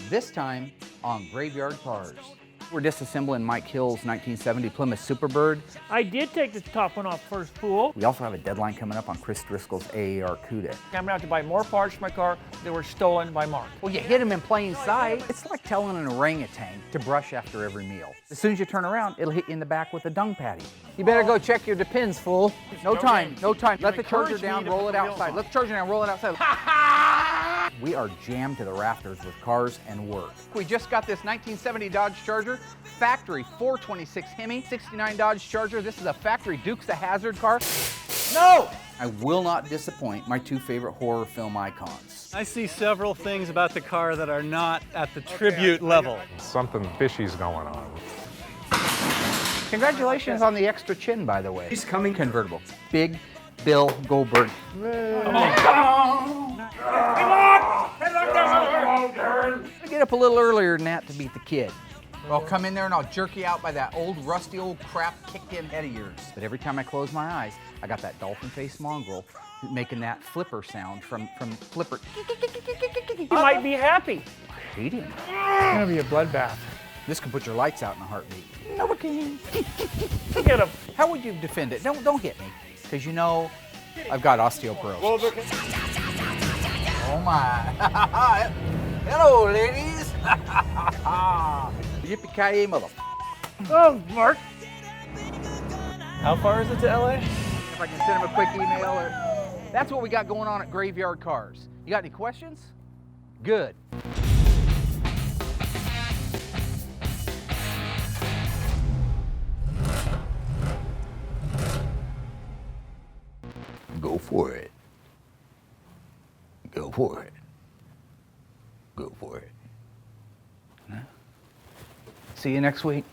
This time on Graveyard Carz. We're disassembling Mike Hill's 1970 Plymouth Superbird. I did take the top one off first pool. We also have a deadline coming up on Chris Driscoll's AAR Cuda. I'm gonna have to buy more parts for my car that were stolen by Mark. Well, you hit him in plain sight. It's like telling an orangutan to brush after every meal. As soon as you turn around, it'll hit you in the back with a dung patty. You better go check your depends, fool. No time, no time. Let the charger down, roll it outside. Let the charger down, roll it outside. We are jammed to the rafters with cars and work. We just got this 1970 Dodge Charger, factory 426 Hemi, 69 Dodge Charger. This is a factory Dukes of Hazzard car. No! I will not disappoint my two favorite horror film icons. I see several things about the car that are not at the tribute level. Something fishy's going on. Congratulations on the extra chin, by the way. He's coming convertible. Big Bill Goldberg. Get up a little earlier than that to beat the kid. I'll come in there and I'll jerk you out by that old rusty old crap kicked in head of yours. But every time I close my eyes, I got that dolphin face mongrel making that flipper sound from Flipper. You might be happy. I hate him. It's gonna be a bloodbath. This can put your lights out in a heartbeat. No, it can't. Look at him. How would you defend it? Don't hit me, because you know I've got osteoporosis. Oh my. Hello, ladies. Yippee-ki-yay, mother. Oh, Mark. How far is it to LA? If I can send him a quick email. Or... That's what we got going on at Graveyard Carz. You got any questions? Good. Go for it. Go for it. Go for it. See you next week.